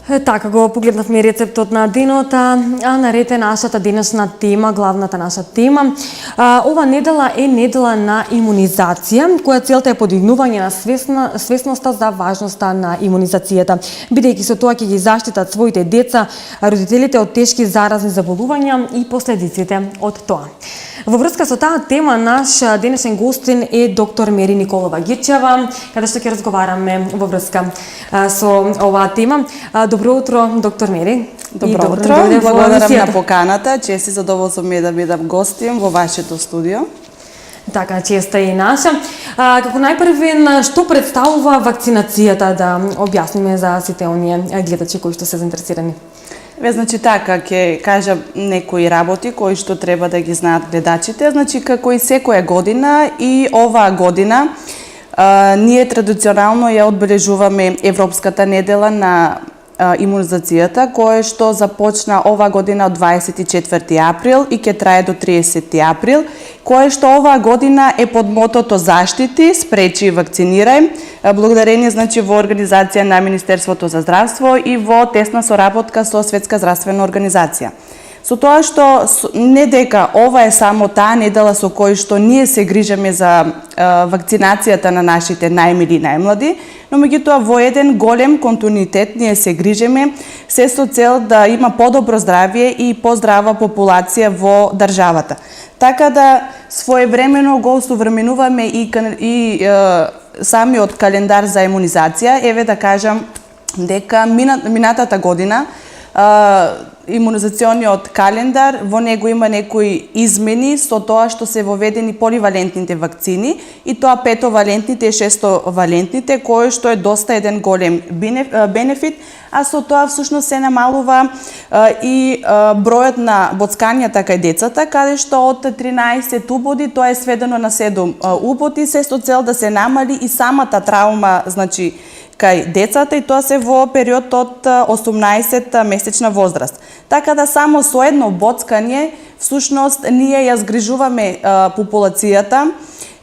Така го погледнавме рецептот на денот, а наред е нашата денешна тема, главната наша тема. Ова недела е недела на имунизација, која целта е подигнување на свесноста за важноста на имунизацијата, бидејќи со тоа ќе ги заштитат своите деца, родителите од тешки заразни заболувања и последиците од тоа. Во врска со таа тема, наш денешен гостин е доктор Мери Николова Гирчева, каде што ќе разговараме во врска со оваа тема. Добро утро, доктор Мери. Добро утро, благодарам на поканата, чест и задоволство ми е да бидам гостин во вашето студио. Така, честа и наша. Како најпрвен, што представува вакцинацијата, да објасниме за сите оние гледачи кои што се заинтересирани? Значи така, ќе кажам некои работи кои што треба да ги знаат гледачите. Значи, како и секоја година и оваа година, ние традиционално ја одбележуваме Европската недела на имунизацијата, кое што започна ова година од 24 април и ќе трае до 30 април, кое што оваа година е под мотото заштити, спречи и вакцинирај, благодарение значи во организација на Министерството за здравство и во тесна соработка со Светска здравствена организација. Со тоа што не дека ова е само таа недела со кој што ние се грижаме за вакцинацијата на нашите најмили и најмлади, но меѓутоа во еден голем континуитет ние се грижиме се со цел да има подобро здравје и поздрава популација во државата. Така да своевремено го осовременуваме и самиот календар за имунизација. Еве да кажам дека минатата година имунизациониот календар, во него има некои измени со тоа што се воведени поливалентните вакцини, и тоа 5-валентните и 6-валентните, кој што е доста еден голем бенефит, а со тоа всушност се намалува и бројот на боцкањата кај децата, каде што од 13 убоди тоа е сведено на 7 убоди, се со цел да се намали и самата травма, значи кај децата, и тоа се во период од 18 месечна возраст. Така да само со едно боцкање, всушност, ние ја згрижуваме популацијата,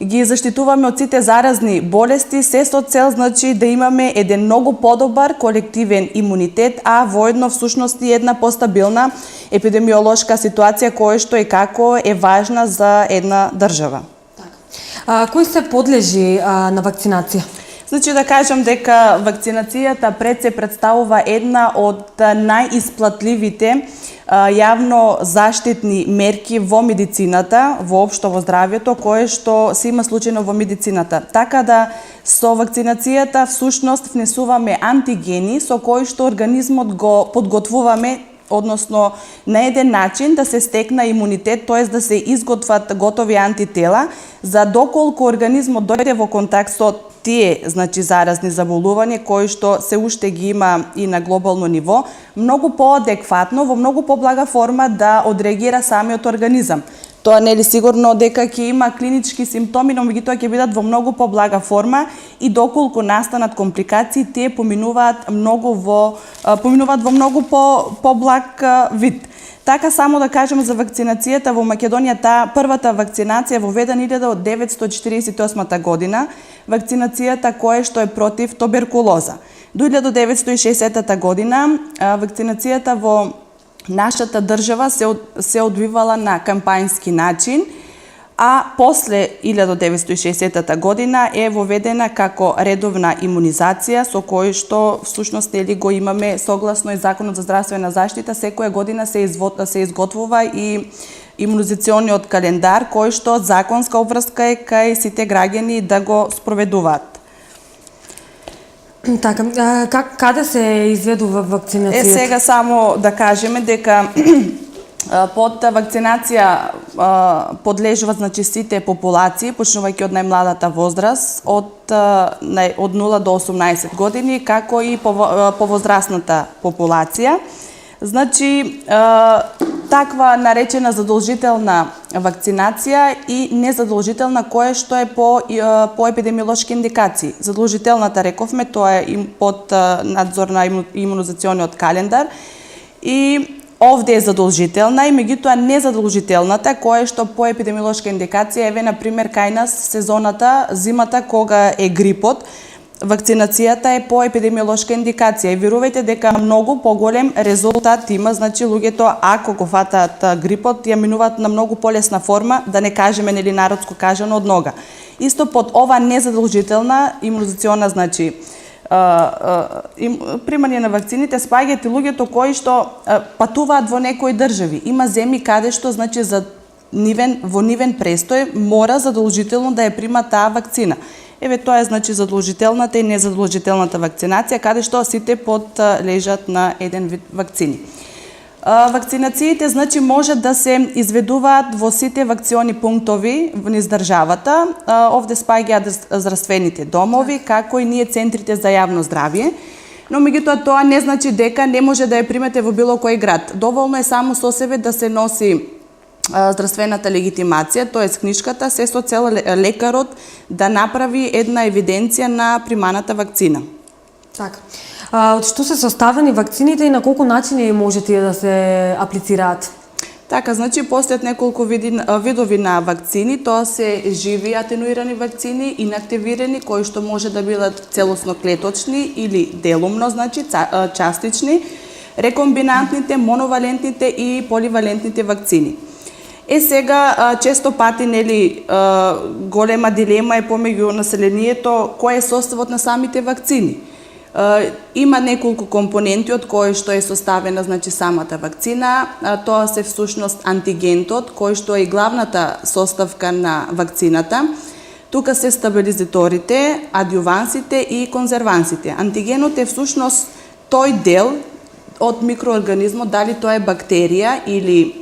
ги заштитуваме од сите заразни болести, се со цел, значи, да имаме еден многу подобар колективен имунитет, а воедно всушност и една постабилна епидемиолошка ситуација која што и како е важна за една држава. Кој се подлежи на вакцинација? Значи да кажам дека вакцинацијата пред се представува една од најисплатливите јавно заштитни мерки во медицината, воопшто во здравјето, кое што се има случајно во медицината. Така да со вакцинацијата всушност внесуваме антигени со кои што организмот го подготвуваме, односно на еден начин да се стекна имунитет, тоест да се изготват готови антитела, за доколку организмот дојде во контакт со тие, значи, заразни заболувања кои што се уште ги има и на глобално ниво, многу поадекватно, во многу поблага форма да одреагира самиот организам. Тоа не е ли сигурно дека ќе има клинички симптоми, но меѓутоа ќе бидат во многу поблага форма и доколку настанат компликации, тие поминуваат во многу поблаг вид. Така само да кажем за вакцинацијата во Македонија, таа првата вакцинација воведена 1948 година, вакцинацијата која што е против туберкулоза. До 1960 година вакцинацијата во нашата држава се одвивала на кампањски начин, а после 1960 година е воведена како редовна имунизација, со кој што всушност го имаме согласно и Законот за здравствена заштита, секоја година се изготвува и имунизациониот календар, кој што законска обврска е кај сите граѓани да го спроведуваат. Така, каде се изведува вакцинацијата? Сега само да кажеме дека под вакцинација подлежуваат, значи, сите популации, почнувајќи од најмладата возраст, од 0 до 18 години, како и повозрастната популација. Значи, таква наречена задолжителна вакцинација и незадолжителна, која што е по епидемиолошки индикации. Задолжителната, рековме, тоа е под надзор на имунизациониот календар, и овде е задолжителна, и меѓутоа незадолжителната, која што по епидемиолошка индикација, еве, например, кај нас сезоната, зимата, кога е грипот, вакцинацијата е по епидемиолошка индикација и верувајте дека многу поголем резултат има, значи луѓето ако го фатаат грипот ја минуваат на многу полесна форма, да не кажеме нели народско кажано од нога. Исто под ова незадолжителна имунизациона, значи примање на вакцините спаѓаат и луѓето кои што патуваат во некои држави. Има земји каде што значи во нивен престој мора задолжително да ја прима таа вакцина. Еве тоа е значи задолжителната и незадолжителната вакцинација, каде што сите подлежат на еден вид вакцини. Вакцинациите значи може да се изведуваат во сите вакциони пунктови низ државата. Овде спаѓаат здравствените домови, како и ние центрите за јавно здравје. Но меѓутоа тоа не значи дека не може да ја примете во било кој град. Доволно е само со себе да се носи здравствената легитимација, тоест книжката, се со цел лекарот да направи една евиденција на приманата вакцина. Така. Од што се составени вакцините и на колку начини може тие да се аплицираат? Така, значи постојат неколку видови на вакцини, тоа се живи атенуирани вакцини, инактивирани, кои што може да бидат целосно клеточни или делумно, значи частични, рекомбинантните, моновалентните и поливалентните вакцини. Сега често пати нели голема дилема е помеѓу населението кој е составот на самите вакцини. Има неколку компоненти од кои што е составена значи самата вакцина. Тоа се всушност антигентот, кој што е и главната составка на вакцината. Тука се стабилизаторите, адјувансите и конзервансите. Антигенот е всушност тој дел од микроорганизмот, дали тоа е бактерија или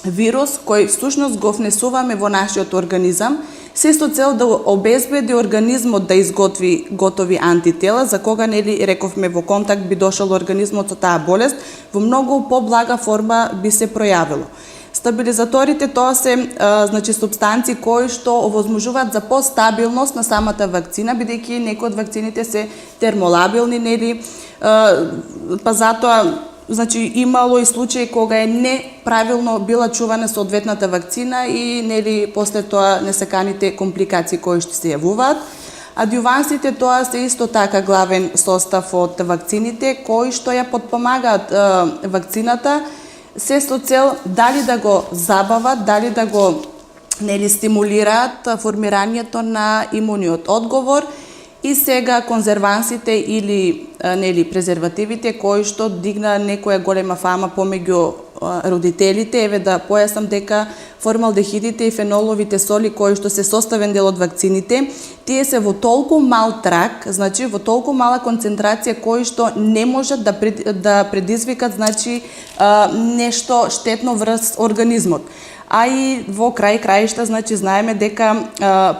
вирус кој всушност го внесуваме во нашиот организам, се со цел да обезбеди организмот да изготви готови антитела, за кога нели рековме во контакт би дошол организмот со таа болест, во многу поблага форма би се пројавило. Стабилизаторите тоа се значи супстанции кои што овозможуваат за постабилност на самата вакцина, бидејќи некои од вакцините се термолабилни, нели, па затоа значи имало и случаи кога е неправилно била чувана соодветната вакцина и нели после тоа несаканите компликации кои што се јавуваат. Адјувансите тоа се исто така главен состав од вакцините кои што ја подпомагаат вакцината, се со цел дали да го забават, дали да го нели стимулираат формирањето на имуниот одговор. И сега конзервансите или нели презервативите кои што дигна некоја голема фама помеѓу родителите, еве да појаснам дека формалдехидите и феноловите соли кои што се составен дел од вакцините, тие се во толку мал трак, значи во толку мала концентрација кои што не можат да предизвикат значи нешто штетно врз организмот. А и во краишта, значи знаеме дека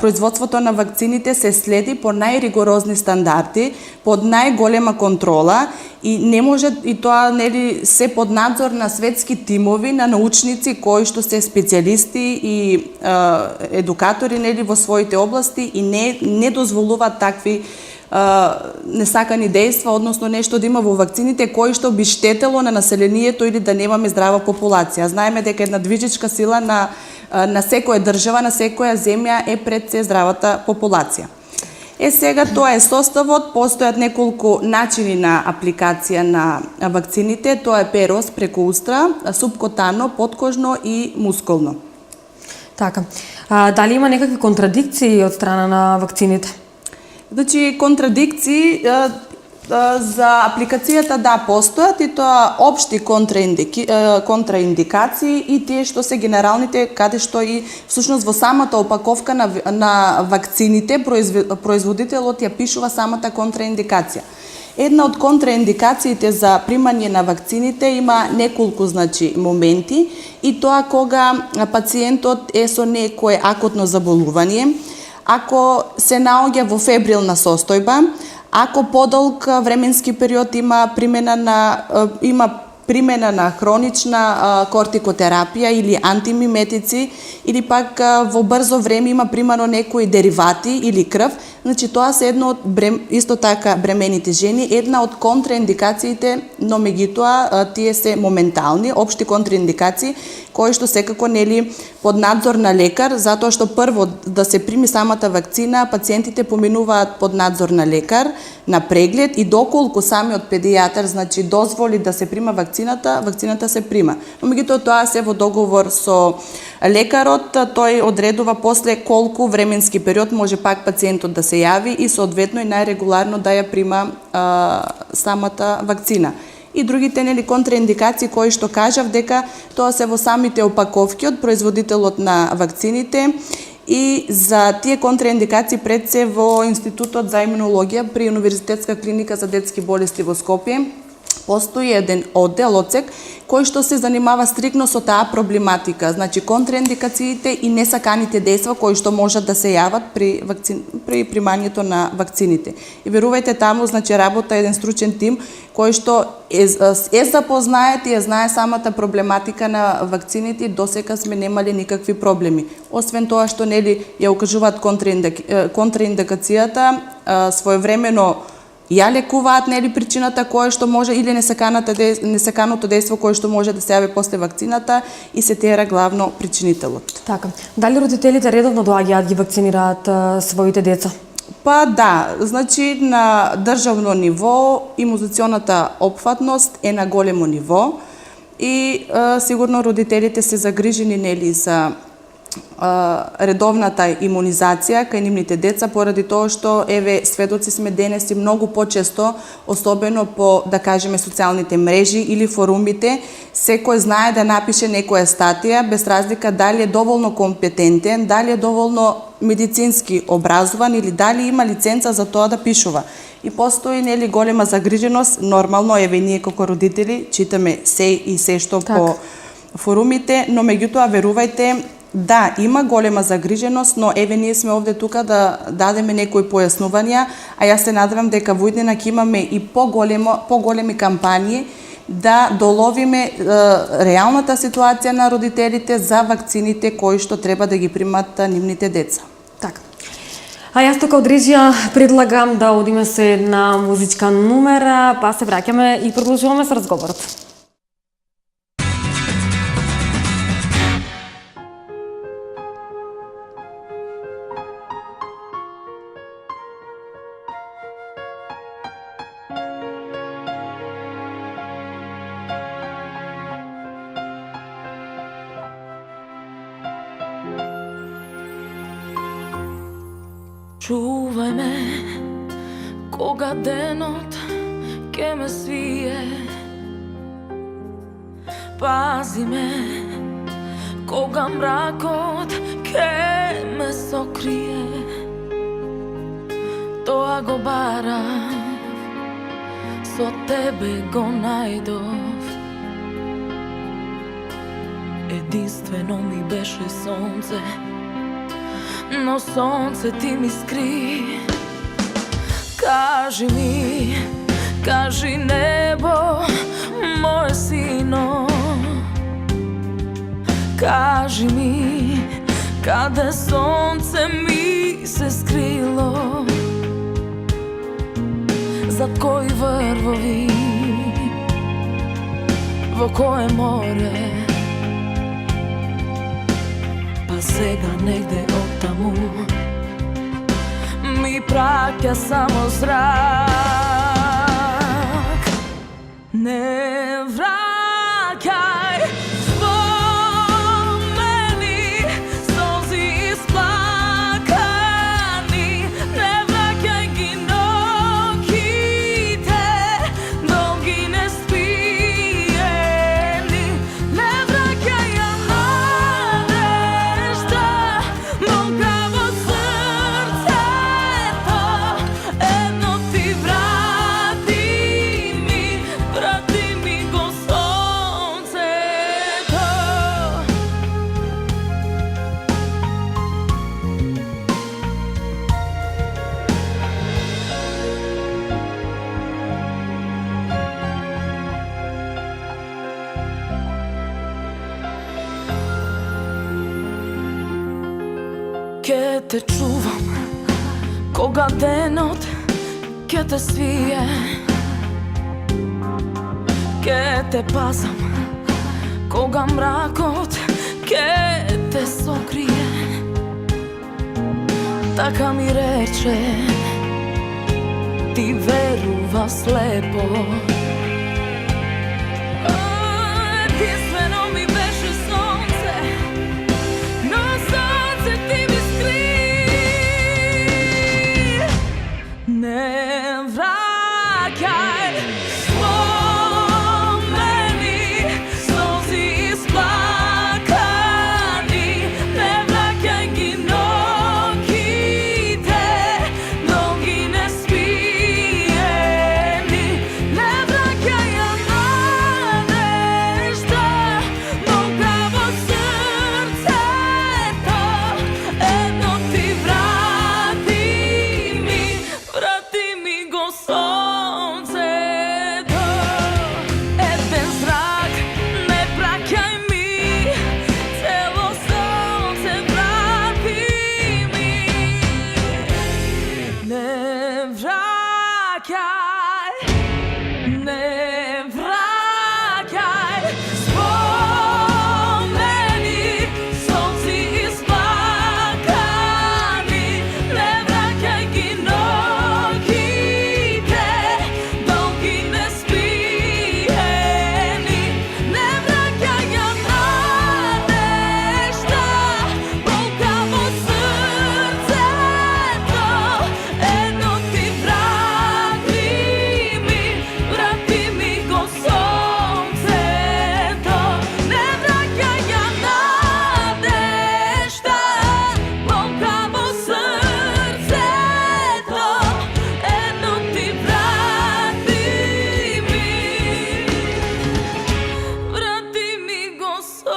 производството на вакцините се следи по најригорозни стандарди, под најголема контрола и не може и тоа нели се под надзор на светски тимови на научници кои што се специјалисти и едукатори нели во своите области и не дозволуваат такви несакани дејства, односно нешто да има во вакцините кои што би штетело на населението или да немаме здрава популација. Знаеме дека една движечка сила на секоја држава, на секоја земја е пред се здравата популација. Сега тоа е составот, постојат неколку начини на апликација на вакцините, тоа е перос преку устра, субкутано, подкожно и мускулно. Така. Дали има некакви контрадикции од страна на вакцините? Значи, контрадикции за апликацијата да постојат и тоа општи контраиндикации и тие што се генералните, каде што и всушност во самата опаковка на вакцините производителот ја пишува самата контраиндикација. Една од контраиндикациите за примање на вакцините има неколку значи моменти и тоа кога пациентот е со некое акутно заболување, ако се наоѓа во фебрилна состојба, ако подолг временски период има примена на хронична кортикотерапија или антимиметици, или пак во брзо време има примано некои деривати или крв, Значи тоа се едно од исто така бремените жени, една од контраиндикациите, но меѓутоа тие се моментални, општи контраиндикации кои што секако нели под надзор на лекар, затоа што прво да се прими самата вакцина, пациентите поминуваат под надзор на лекар, на преглед и доколку самиот педијатар значи дозволи да се прима вакцината се прима. Но меѓутоа тоа се во договор со лекарот, тој одредува после колку временски период може пак пациентот да се јави и соодветно и најрегуларно да ја прима самата вакцина. И другите нели контраиндикации кои што кажав дека тоа се во самите опаковки од производителот на вакцините и за тие контраиндикации пред се во Институтот за имунологија при Универзитетска клиника за детски болести во Скопје постои еден оддел, отсек, кој што се занимава стрикно со таа проблематика, значи контраиндикациите и несаканите дејства кои што можат да се јават при примањето на вакцините. И верувајте, таму значи работа еден стручен тим кој што е запознает и ја знае самата проблематика на вакцините и досека сме немале никакви проблеми. Освен тоа што нели ја укажуваат контраиндикацијата, своевремено ја лекуваат нели причината која што може или несаканото дејство кое што може да се јави после вакцината и се тера главно причинителот. Така. Дали родителите редовно доаѓаат ги вакцинираат своите деца? Па да, значи на државно ниво имунизационата опфатност е на големо ниво и сигурно родителите се загрижени нели за редовната имунизација кај нивните деца поради тоа што еве сведоци сме денес и многу почесто, особено по да кажеме социјалните мрежи или форумите, секој знае да напише некоја статија без разлика дали е доволно компетентен, дали е доволно медицински образован или дали има лиценца за тоа да пишува. И постои нели голема загриженост, нормално еве ние како родители читаме се што по форумите, но меѓутоа верувајте да, има голема загриженост, но еве ние сме овде тука да дадеме некои појаснувања, а јас се надевам дека во иднина ќе имаме и поголеми кампањи да доловиме реалната ситуација на родителите за вакцините кои што треба да ги примат нивните деца. Така. А јас тука од режија предлагам да одиме се една музичка номера, па се враќаме и продолжуваме со разговорот. Чувај ме, кога денот ке ме свие. Пази ме, кога мракот ке ме сокрие. Тоа го барам, со тебе го најдов. Единствено ми беше сонце, но сонце ти ми скри. Кажи ми, кажи небо, моје сино. Кажи ми, каде сонце ми се скрило. Зад кои врвови, во кое море. Па сега негде оттаму ми праќа само зрак. Не враќај спомени, солзи исплакани. Не враќај ги ноќите, долги неспиени. Не враќај ја надежда, болка во срцето. Едно ти врати ми го сонцето. Ке те чувам Кога денот ке те свие, ке те пазам, кога мракот ке те сокрие. Така ми рече, ти верува слепо. Единствено ми беше сонце, но сонце ти ми скри. Не враќај спомени, слози исплакани, не враќај ги ноќите, ноги неспиени, не враќај ја надежда, болка во срцето, едно ти врати ми го сонцето. Еден зрак не праќај ми, цело сонце врати ми. Не враќај, не враќај спомени, сонци исплакани, не враќај ги ноќите, долги неспиени, не враќај ја надежда, болка во срцето, едно ти врати ми го сонцето, не враќај ја надежда, болка во срцето, едно ти врати ми го сонцето.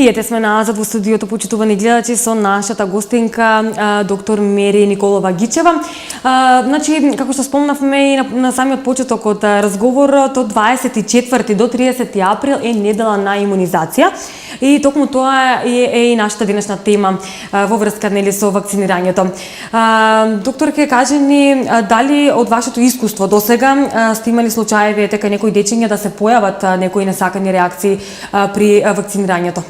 И ете сме назад во студиото, почитувани гледачи, со нашата гостинка доктор Мери Николова Гичева. Значи, како што спомнавме и на самиот почеток од разговорот, од 24 до 30 април е недела на имунизација и токму тоа е и нашата денешна тема во врска нели со вакцинирањето. Доктор, ке каже ни дали од вашето искуство досега сте имали случаеви дека некои дечиња да се појават некои несакани реакции при вакцинирањето?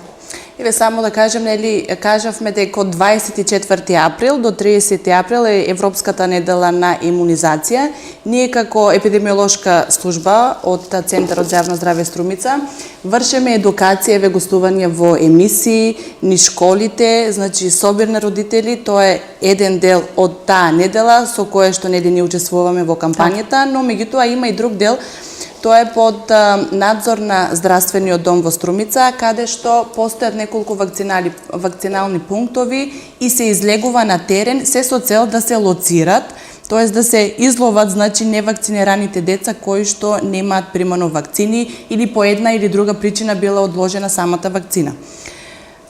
Еве само да кажем, нели, кажавме дека од 24 април до 30 април е Европската недела на имунизација. Ние како епидемиолошка служба од Центарот за јавно здраве Струмица вршиме едукација, еве гостување во емисии, низ школите, значи собир на родители, тоа е еден дел од таа недела со кое што нели ние учествуваме во кампањата, но меѓутоа има и друг дел. Тоа е под надзор на здравствениот дом во Струмица, каде што постојат неколку вакцинални пунктови и се излегува на терен, се со цел да се лоцират, тоест да се изловат, значи, невакцинираните деца кои што немаат примано вакцини или по една или друга причина била одложена самата вакцина.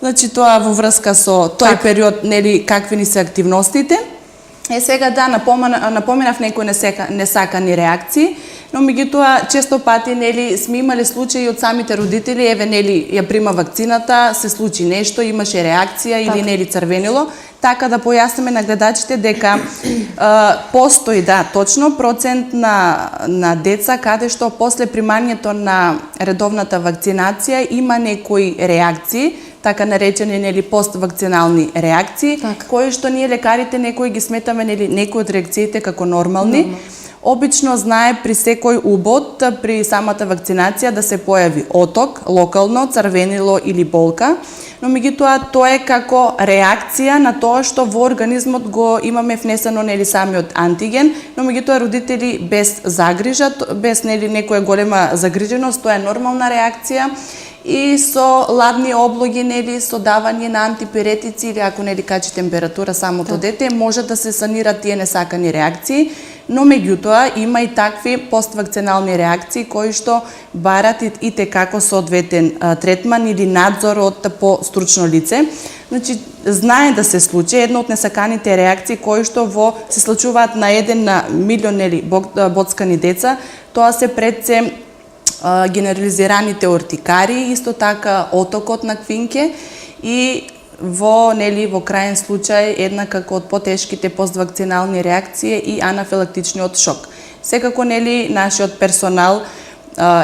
Значи, тоа во врска со тој период, нели, какви ни се активностите. Сега да, напоменав некои несакани реакции, но меѓутоа често пати нели сме имали случаи од самите родители, еве нели ја прима вакцината, се случи нешто, имаше реакција или нели црвенило, така да појасниме на гледачите дека постои точно процент на деца каде што после примањето на редовната вакцинација има некои реакции, така наречени нели поствакцинални реакции, кои што ние лекарите некои ги сметаме нели некои од реакциите како нормални. Обично знае при секој убод, при самата вакцинација да се појави оток, локално, црвенило или болка, но меѓутоа тоа е како реакција на тоа што во организмот го имаме внесено нели самиот антиген, но меѓутоа родители без загрижа, без нели некоја голема загриженост, тоа е нормална реакција. И со ладни облоги, нели, со давање на антипиретици или ако нели качи температура самото дете, може да се санират тие несакани реакции, но меѓутоа има и такви поствакцинални реакции кои што барат и те како соодветен третман или надзор од по стручно лице. Значи, знае да се случи една од несаканите реакции кои што се случуваат на 1 на милион боцкани деца, тоа се пред се генерализираните ортикари, исто така отокот на квинке и во крајен случај една како од потешките поствакцинални реакции и анафилактичниот шок. Секако нашиот персонал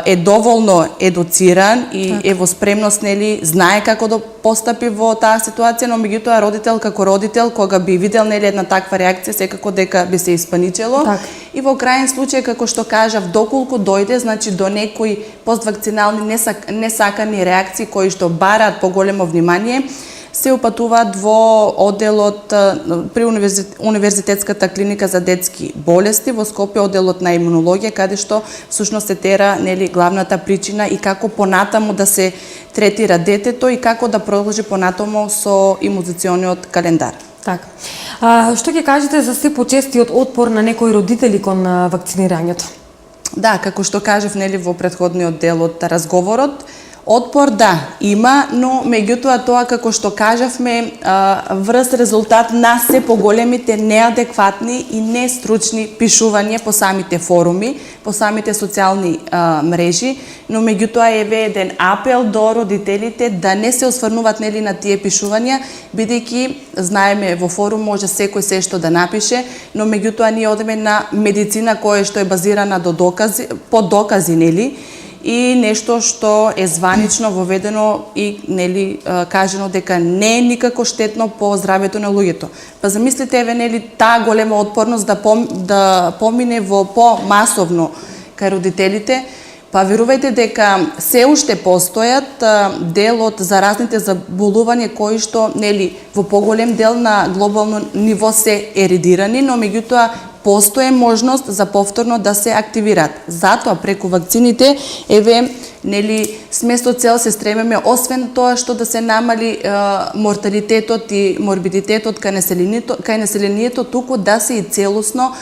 е доволно едуциран и е во спремност знае како да постапи во таа ситуација, но меѓутоа родител како родител кога би видел една таква реакција секако дека би се испаничело. И во крајен случај како што кажав, доколку дојде значи до некои поствакцинални несакани реакции кои што бараат поголемо внимание, се упатуваат во одделот при Универзитетската клиника за детски болести во Скопје, одделот на имунологија, каде што всушност се тера главната причина и како понатаму да се третира детето и како да продолжи понатаму со имунизациониот календар. Така. Што ќе кажете за се почестиот отпор на некои родители кон вакцинирањето? Да, како што кажав во претходниот дел од разговорот, отпор има, но меѓутоа тоа како што кажавме врз резултат на се поголемите неадекватни и нестручни пишувања по самите форуми, по самите социјални мрежи, но меѓутоа еден апел до родителите да не се осврнуваат на тие пишувања, бидејќи знаеме во форум може секој се што да напише, но меѓутоа ние одеме на медицина која што е базирана по докази, и нешто што е званично воведено и кажано дека не е никако штетно по здравјето на луѓето. Па замислите таа голема отпорност да помине во помасовно кај родителите, па верувајте дека се уште постојат дел од заразните заболувања кои што во поголем дел на глобално ниво се еридирани, но меѓутоа постои можност за повторно да се активираат. Затоа преку вакцините сме со цел се стремиме освен тоа што да се намали морталитетот и морбидитетот кај населението, туку да се и целосно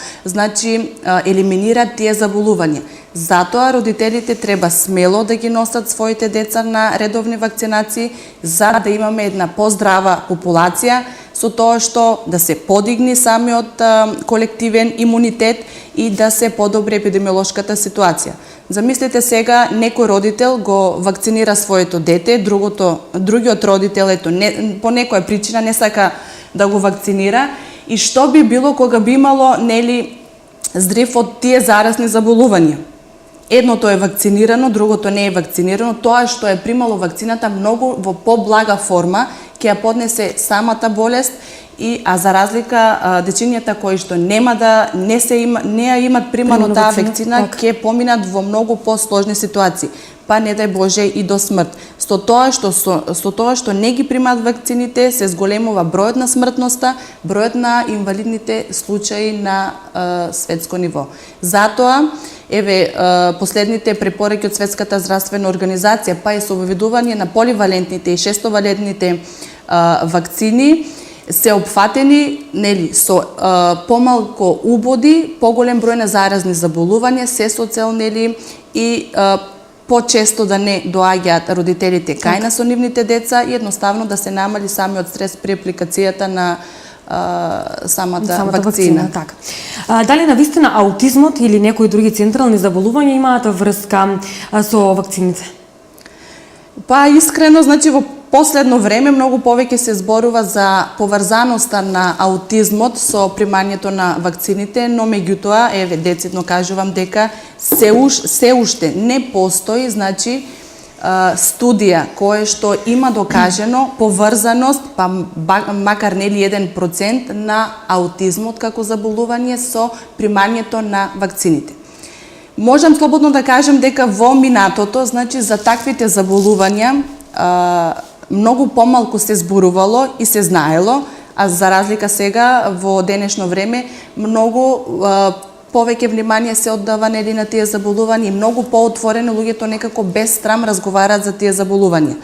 елиминираат тие заболувања. Затоа родителите треба смело да ги носат своите деца на редовни вакцинации за да имаме една поздрава популација, со тоа што да се подигни самиот колективен имунитет и да се подобри епидемиолошката ситуација. Замислете сега, некој родител го вакцинира своето дете, другиот родител по некоја причина не сака да го вакцинира, и што би било кога би имало здрив од тие заразни заболувања? Едното е вакцинирано, другото не е вакцинирано. Тоа што е примало вакцината многу во поблага форма ќе ја поднесе самата болест, а за разлика дечињата кои што не ја имат примано таа вакцина ќе поминат во многу посложни ситуации, па не дај Боже и до смрт. Со тоа што не ги примаат вакцините се зголемува бројот на смртноста, бројот на инвалидните случаи на светско ниво. Затоа последните препораки од Светската здравствена организација, па и со воведување на поливалентните и шестовалентните вакцини се опфатени со помалку убоди, поголем број на заразни заболувања, се со цел и почесто да не доаѓаат родителите кај на со нивните деца и едноставно да се намали самиот стрес при апликацијата на самата вакцина. Така. Дали навистина аутизмот или некои други централни заболувања имаат врска со вакцините? Па искрено, во последно време многу повеќе се зборува за поврзаноста на аутизмот со примањето на вакцините, но меѓутоа, децидно кажувам дека се уште не постои, студија кое што има докажено поврзаност, па макар 1% на аутизмот како заболување со примањето на вакцините. Можам слободно да кажам дека во минатото, за таквите заболувања многу помалку се зборувало и се знаело, а за разлика сега во денешно време многу повеќе внимание се оддава на тие заболувања и многу поотворено луѓето некако без страм разговараат за тие заболувања.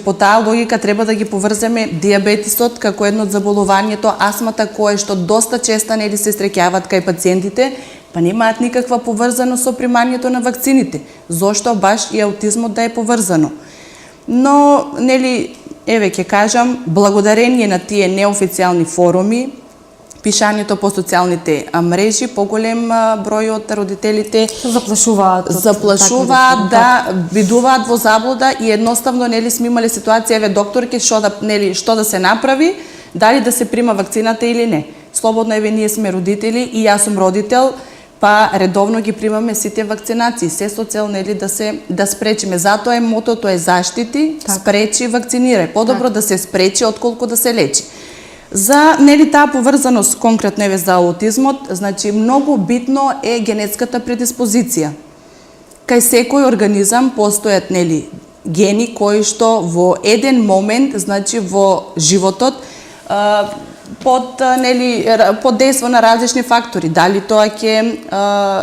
По таа логика треба да ги поврземе диабетисот како едно од заболувањето, астмата кое што доста често се среќаваат кај пациентите, па немаат никаква поврзаност со примањето на вакцините. Зошто баш и аутизмот да е поврзано? Но, еве ќе кажам, благодарение на тие неофицијални форуми, пишањето по социјалните мрежи, поголем број од родителите Заплашуваат заплашуваат да бидуваат во заблуда и едноставно нели сме имале ситуација, еве докторки што да се направи, дали да се прима вакцината или не. Слободно, еве ние сме родители и јас сум родител, па редовно ги примаме сите вакцинации, се со цел нели да спречиме. Затоа е мотото е заштити, спречи, вакцинирај. Подобро да се спречи отколку да се лечи. За нели таа поврзаност конкретно еве за аутизмот, значи многу битно е генетската предиспозиција. Кај секој организам постојат нели гени кои што во еден момент, значи во животот под дејство на различни фактори, дали тоа ќе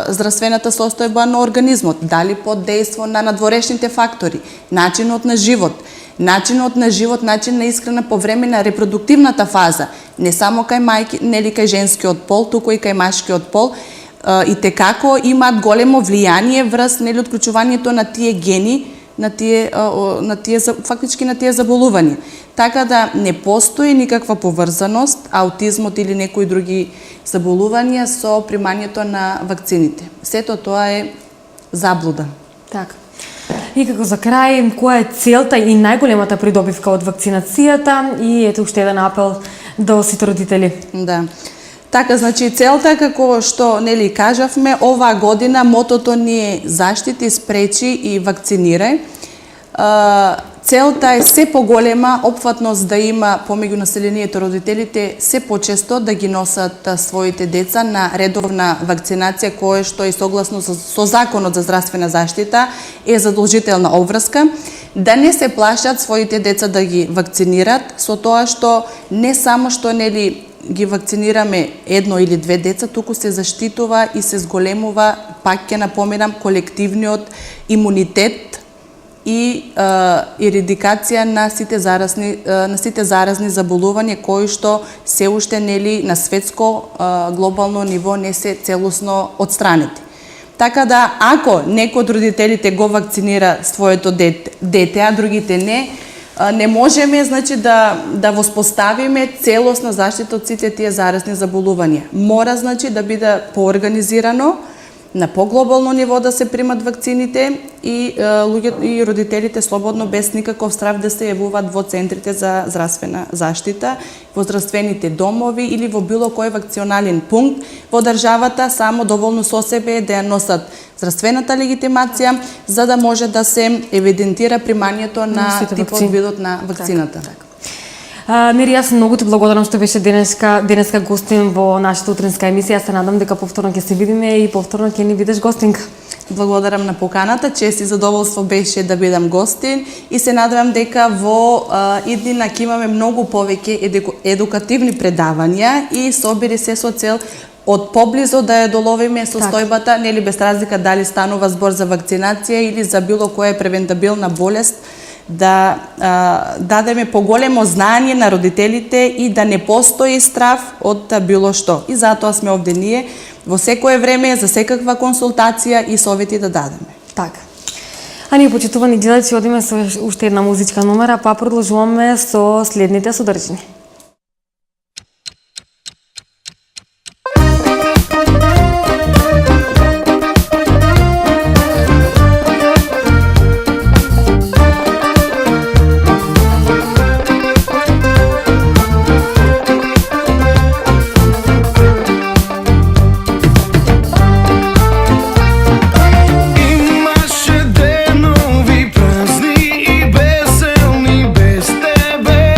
здравствената состојба на организмот, дали под дејство на надворешните фактори, начинот на живот, начин на исхрана по време на репродуктивната фаза, не само кај мајки, нели кај женскиот пол, туку и кај машкиот пол, и како имаат големо влијание врз нели отклучувањето на тие гени, фактички на тие заболувања. Така да не постои никаква поврзаност, аутизмот или некои други заболувања со примањето на вакцините. Сето тоа е заблуда. Така. И како за крај, која е целта и најголемата придобивка од вакцинацијата и ето уште еден апел до сите родители. Да. Така, значи целта како што нели кажавме, оваа година мотото ни е заштити, спречи и вакцинирај. Целта е се поголема опфатност да има помеѓу населението, родителите се почесто да ги носат своите деца на редовна вакцинација, кое што е согласно со Законот за здравствена заштита е задолжителна обврска, да не се плашат своите деца да ги вакцинират, со тоа што не само што нели ги вакцинираме едно или две деца, туку се заштитува и се зголемува, пак ќе напоменам, колективниот имунитет и ерадикација на сите заразни заболувања кои што се уште нели на светско глобално ниво не се целосно отстранети. Така да ако некој од родителите го вакцинира своето дете, а другите не можеме значи да воспоставиме целосна заштита од сите тие заразни заболувања. Мора значи да биде поорганизирано на поглобално ниво да се примат вакцините и луѓето и родителите слободно без никаков страв да се јавуваат во центрите за здравствена заштита, во здравствените домови или во било кој вакционален пункт во државата, само доволно со себе да ја носат здравствената легитимација за да може да се евидентира примањето на типот видот на вакцината. Мери, јас многу ти благодарам што беше денеска гостин во нашата утринска емисија. Се надам дека повторно ќе се видиме и повторно ќе ни бидеш гостинка. Благодарам на поканата, чест и задоволство беше да бидам гостин и се надевам дека во иднина ќе имаме многу повеќе едукативни предавања и собери се со цел од поблизо да ја доловиме состојбата, нели без разлика дали станува збор за вакцинација или за било која превентабилна болест, да дадеме поголемо знаење на родителите и да не постои страв од било што. И затоа сме овде ние во секое време за секаква консултација и совети да дадеме. Така. А ние, почитувани гледачи, одиме со уште една музичка номера, па продолжуваме со следните содржини. Имаше денови празни и веселни без тебе.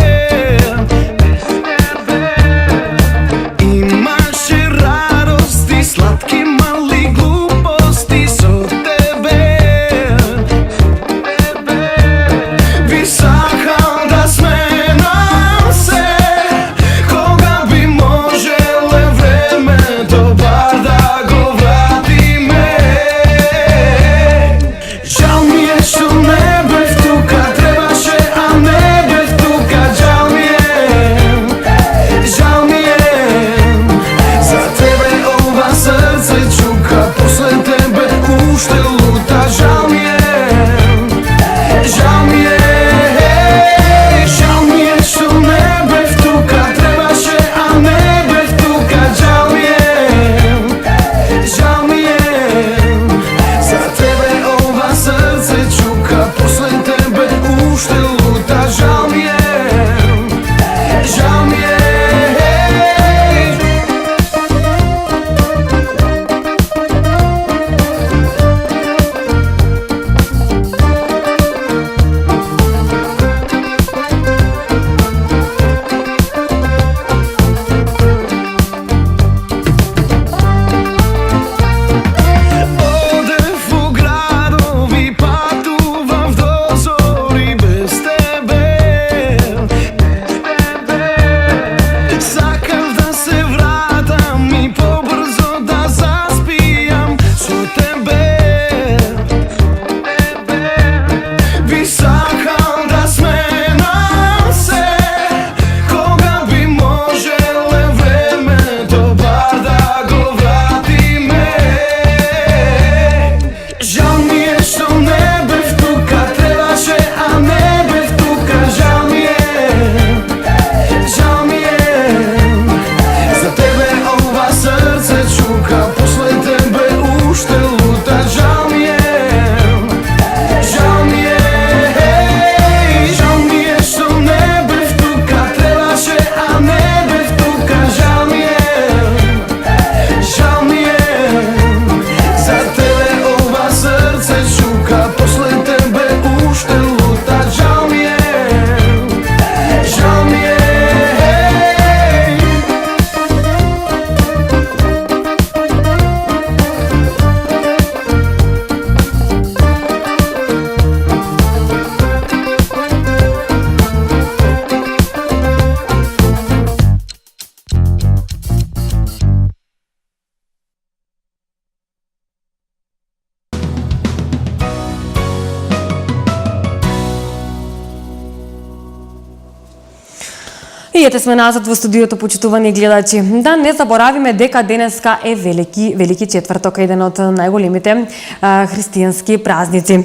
И ете сме назад во студиото, почитувани гледачи. Да не заборавиме дека денеска е Велики четврток, еден од најголемите христијански празници.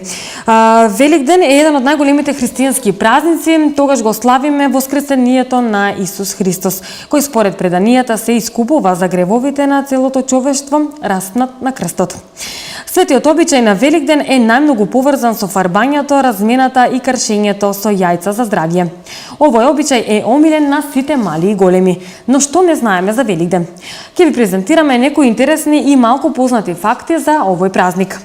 Великден е еден од најголемите христијански празници, тогаш го славиме воскресението на Исус Христос, кој според преданијата се искупува за гревовите на целото човештво, распнат на крстот. Светиот обичај на Великден е најмногу поврзан со фарбањето, размената и кршењето со јајца за здравје. Овој обичај е омилен на сите мали и големи. Но што не знаеме за Великден? Ќе ви презентираме некои интересни и малку познати факти за овој празник.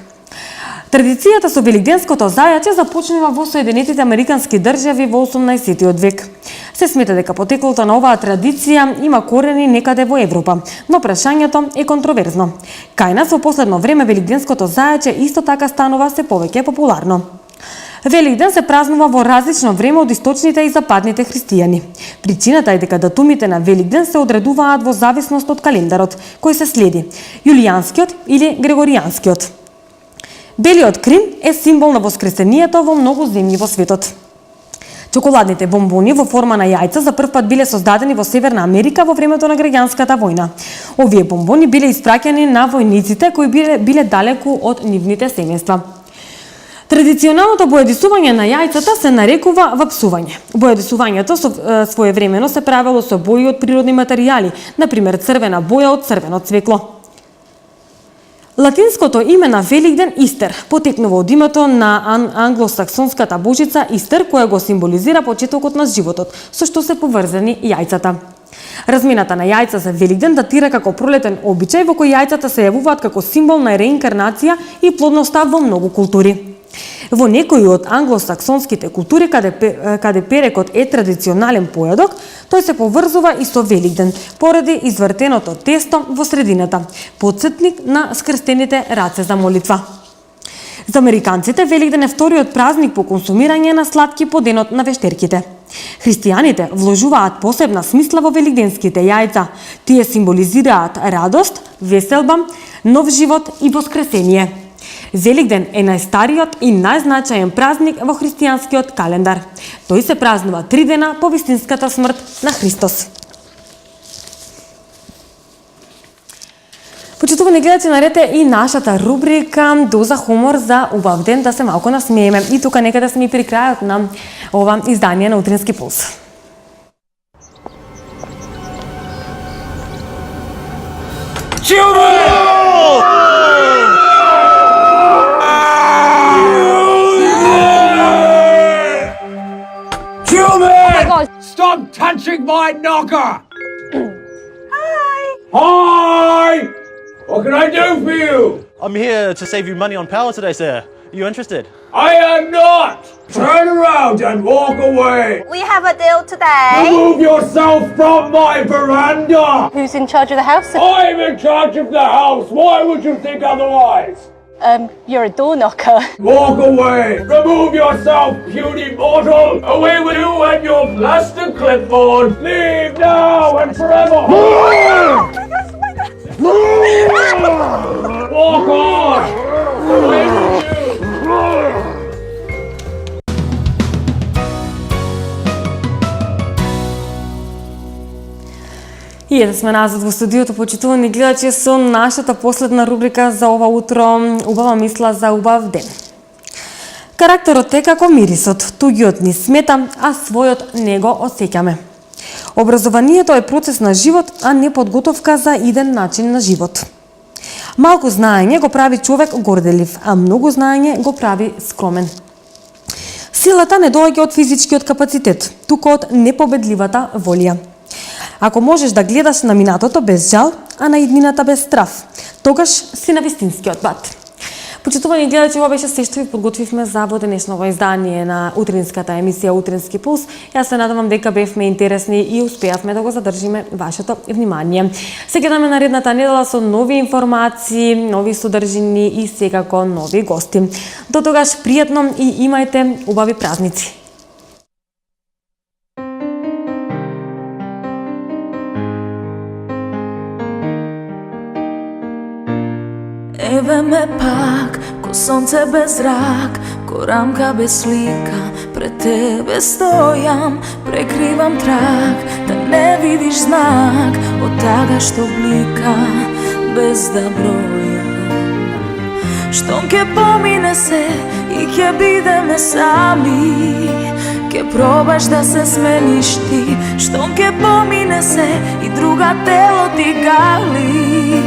Традицијата со великденското зајање започнува во Соединетите Американски држави во 18 век. Се смета дека потеклото на оваа традиција има корени некаде во Европа, но прашањето е контроверзно. Кај нас во последно време великденското зајање исто така станува се повеќе популарно. Великден се празнува во различно време од источните и западните христијани. Причината е дека датумите на Великден се одредуваат во зависност од календарот, кој се следи, јулијанскиот или грегоријанскиот. Белиот крим е символ на воскресението во многу земји во светот. Чоколадните бомбони во форма на јајца за прв пат биле создадени во Северна Америка во времето на граѓанската војна. Овие бомбони биле испраќани на војниците кои биле далеку од нивните семејства. Традиционалното бојадисување на јајцата се нарекува вапсување. Бојадисувањето своевремено се правело со бои од природни материјали, например црвена боја од црвено цвекло. Латинското име на Великден Истер потекнува од името на англосаксонската божица Истер, која го символизира почетокот на животот, со што се поврзани јајцата. Размената на јајца за Великден датира како пролетен обичај во кој јајцата се јавуваат како символ на реинкарнација и плодноста во многу култури. Во некои од англосаксонските култури, каде перекот е традиционален појадок, тој се поврзува и со Великден, поради извртеното тесто во средината, потсетник на скрстените раце за молитва. За американците Великден е вториот празник по консумирање на сладки по денот на вештерките. Христијаните вложуваат посебна смисла во великденските јајца. Тие символизираат радост, веселба, нов живот и воскресение. Великден е најстариот и најзначаен празник во христијанскиот календар. Тој се празнува 3 дена по вистинската смрт на Христос. Почитувани гледачи, нарете и нашата рубрика Доза хумор за убав ден, да се малку насмееме. И тука некаде сме при крајот на ова издание на Утрински пулс. Stop touching my knocker! Hi! What can I do for you? I'm here to save you money on power today, sir. Are you interested? I am not! Turn around and walk away! We have a deal today. Remove yourself from my veranda! Who's in charge of the house? I'm in charge of the house! Why would you think otherwise? You're a door knocker. Walk away! Remove yourself, puny mortal! Away with you and your plastic clipboard! Leave now and forever! Walk on! Away with you! И ете сме назад во студиото, почитувани гледачи, со нашата последна рубрика за ова утро, убава мисла за убав ден. Карактерот е како мирисот, тугиот ни смета, а својот не го осеќаме. Образованието е процес на живот, а не подготовка за иден начин на живот. Малку знаење го прави човек горделив, а многу знаење го прави скромен. Силата не доаѓа од физичкиот капацитет, туку од непобедливата волја. Ако можеш да гледаш на минатото без жал, а на иднината без страф, тогаш си на вистинскиот пат. Почитувани гледачи, ова беше се што ви подготвивме за во денешното издание на утринската емисија Утрински пулс. Јас се надевам дека бевме интересни и успеавме да го задржиме вашето внимание. Се гледаме наредната недела со нови информации, нови содржини и секако нови гости. До тогаш пријатно и имајте убави празници. Еве ме пак, ко сонце без зрак, ко рамка без слика, пред тебе стојам, прекривам трак, да не видиш знак од тага што блика без да бројам. Штом ке помине се и ке бидеме сами, ке пробаш да се смениш ти. Штом ке помине се и друга тело ти гали,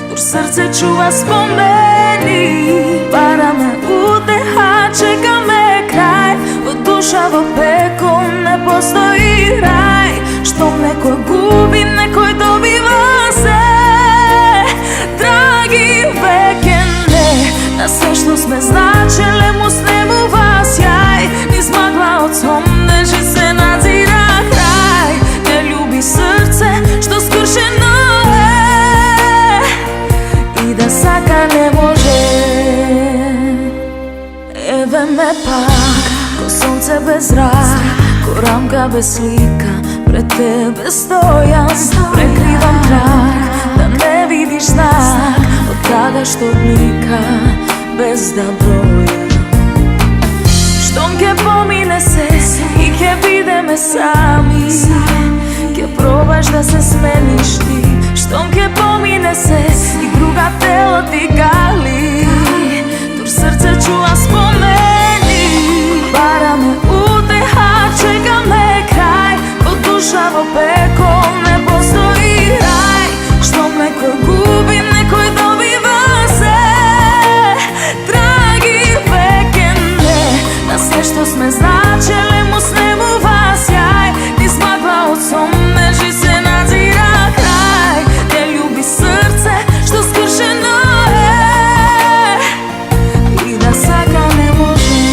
дур срце чува спомени. Бараме утеха, чекаме крај, во душа во пекол не постои рај. Штом некој губи, некој добива се. Драги, веќе не, на се што сме значеле му снемува сјај. Низ магла од сон нежи се надзира крај. Не љуби срце што скршено е и да сака не може. Еве ме пак, ко сонце без рак, ко рамка без слика, пред тебе стојам, прекривам трак, да не видиш знак од тага што блика без да бројам. Штом ке помине се и ке бидеме сами, ке пробаш да се смениш ти. Штом ке помине се и друга тело ти гали, дур срце чува спомени. Бараме утеха, чекаме крај, во душа во пекол не постои рај. Штом некој губи, некој добива се. Драги, веќе не, на се што сме значеле му снемува сјај. Низ магла од сон нежи се надзира крај. Не љуби срце што скршено е и да сака не може.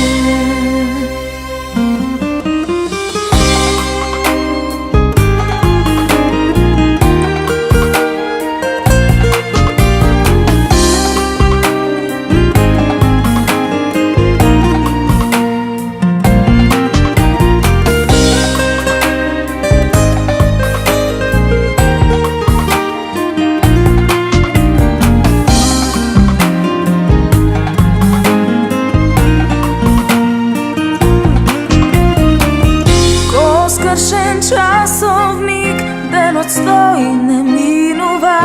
Скршен часовник, денот стои, не минува.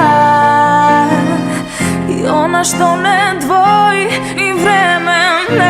И она што не двои, и време не